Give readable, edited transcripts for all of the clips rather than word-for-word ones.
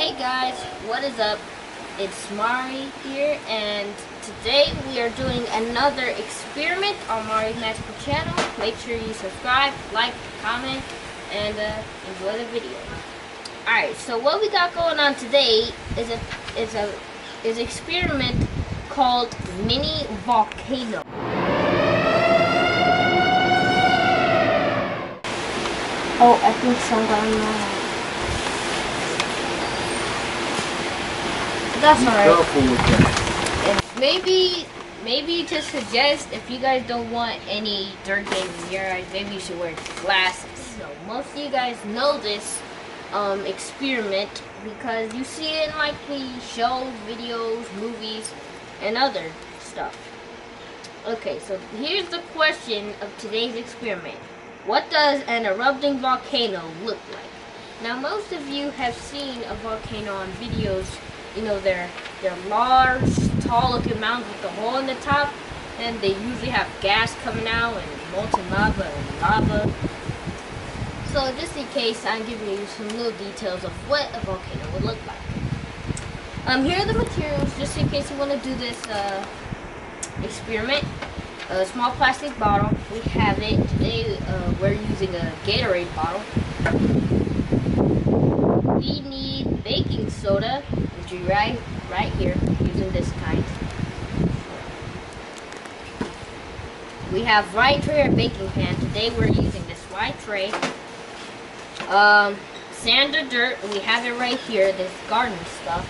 Hey guys, what is up? It's Mari here, and today we are doing another experiment on Mari's Magical Channel. Make sure you subscribe, like, comment, and enjoy the video. Alright, so what we got going on today is an experiment called Mini Volcano. Oh, I think someone that's alright. And maybe to suggest, if you guys don't want any dirt getting in your eyes, maybe you should wear glasses. So most of you guys know this experiment because you see it in like the shows, videos, movies, and other stuff. Okay, so here's the question of today's experiment. What does an erupting volcano look like? Now most of you have seen a volcano on videos. You know, they're large, tall looking mountains with a hole in the top, and they usually have gas coming out and molten lava and lava. So just in case, I'm giving you some little details of what a volcano would look like. Here are the materials, just in case you want to do this experiment. A small plastic bottle, we have it. Today we're using a Gatorade bottle. We need baking soda, which is right here, using this kind. We have right here a baking pan. Today we're using this white tray. Sand or dirt, we have it right here, this garden stuff.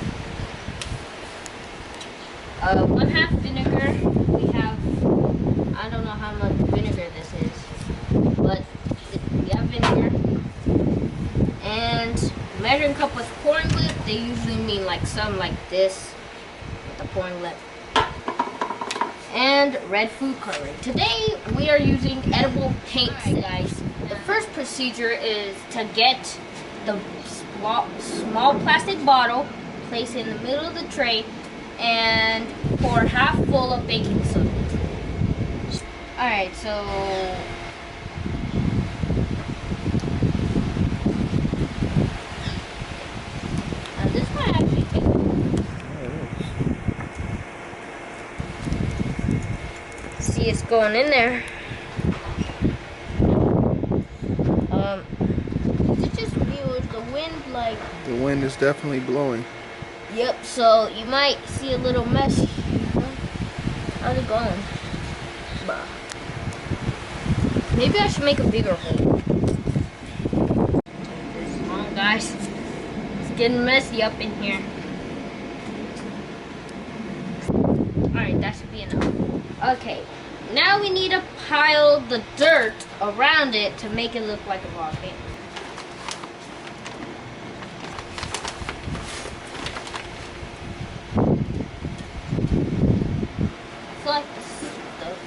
1/2 vinegar. We have, I don't know how much vinegar this is, but we have vinegar. And measuring cup with pouring lid, they usually mean like something like this with the pouring lid. And red food coloring. Today we are using edible paints, guys. The first procedure is to get the small plastic bottle, place it in the middle of the tray, and pour half full of baking soda. Alright, so this might actually take see, it's going in there. Is it just me or is the wind like... The wind is definitely blowing. Yep, so you might see a little mess. How's it going? Bah. Maybe I should make a bigger hole. Come on, guys. It's getting messy up in here. Alright, that should be enough. Okay, now we need to pile the dirt around it to make it look like a volcano. It's like this stuff.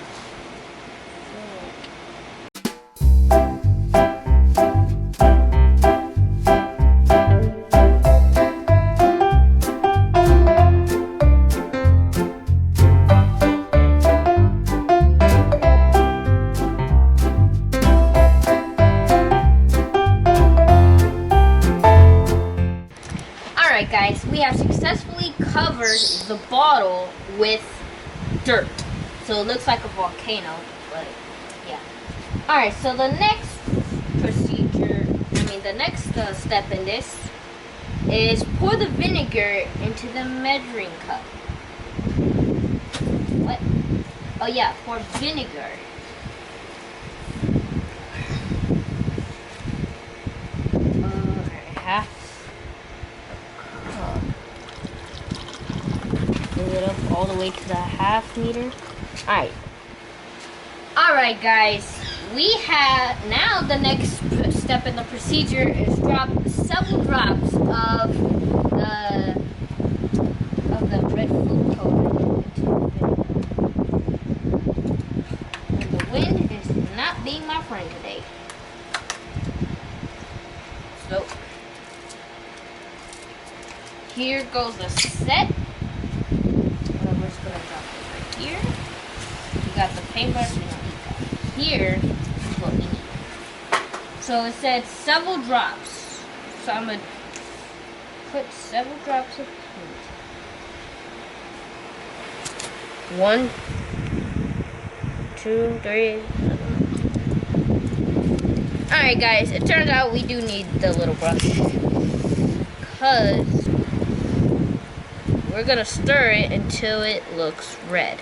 Alright guys, we have successfully covered the bottle with dirt. So it looks like a volcano, but yeah. Alright, so the next procedure, the next step in this is pour the vinegar into the measuring cup. What? Oh yeah, pour vinegar. Half. Fill it up all the way to the half meter. Alright guys, we have now the next step in the procedure is drop several drops of the red food coloring into the vinegar. And the wind is not being my friend today. So here goes the set. We're just gonna drop it right here. You got the paintbrush, we don't need that. Here is what we need. So it said several drops. So I'm gonna put several drops of paint. 1, 2, 3. Alright guys, it turns out we do need the little brush. Because we're going to stir it until it looks red.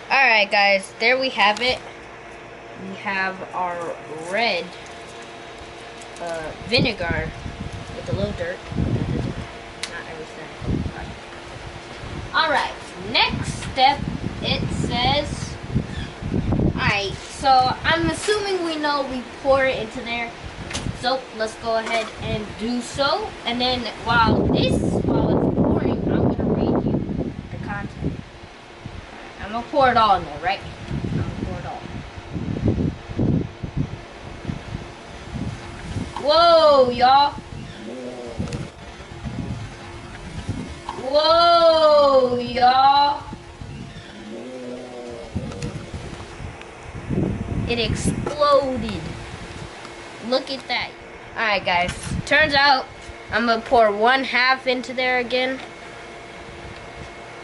Alright guys, there we have it. We have our red vinegar with a little dirt. Not everything. Alright, next step, it says, alright, so I'm assuming we know we pour it into there. So let's go ahead and do so. And then while it's pouring, I'm gonna read you the content. I'm gonna pour it all in there, right? I'm gonna pour it all. Whoa, y'all. Whoa, y'all. It exploded. Look at that. Alright guys, turns out I'm gonna pour 1/2 into there again.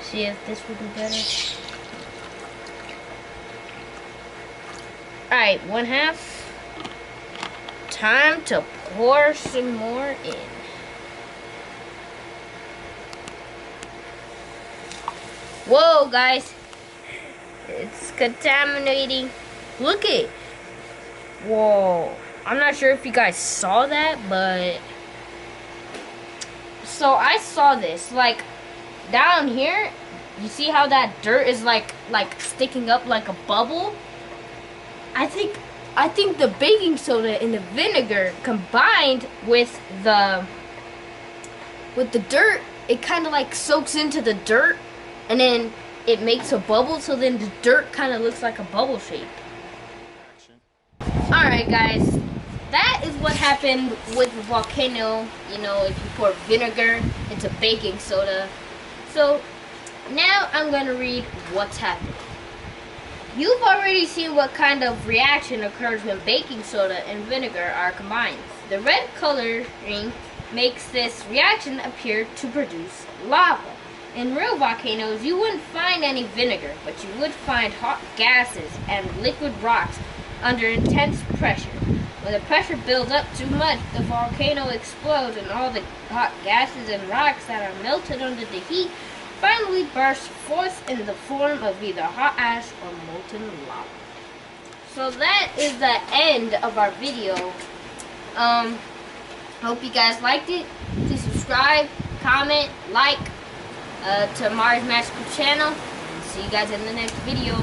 See if this will do better. Alright, 1/2. Time to pour some more in. Whoa guys, it's contaminating. Look it. Whoa. I'm not sure if you guys saw that, but so I saw this, like down here, you see how that dirt is like sticking up like a bubble? I think the baking soda and the vinegar combined with the dirt, it kind of like soaks into the dirt and then it makes a bubble, so then the dirt kind of looks like a bubble shape. Alright guys, that is what happened with Volcano, you know, if you pour vinegar into baking soda. So now I'm going to read what's happening. You've already seen what kind of reaction occurs when baking soda and vinegar are combined. The red coloring makes this reaction appear to produce lava. In real volcanoes, you wouldn't find any vinegar, but you would find hot gases and liquid rocks under intense pressure. When the pressure builds up too much, the volcano explodes and all the hot gases and rocks that are melted under the heat finally burst forth in the form of either hot ash or molten lava. So that is the end of our video. Hope you guys liked it. Please subscribe, comment, like to Mars Magical channel. See you guys in the next video.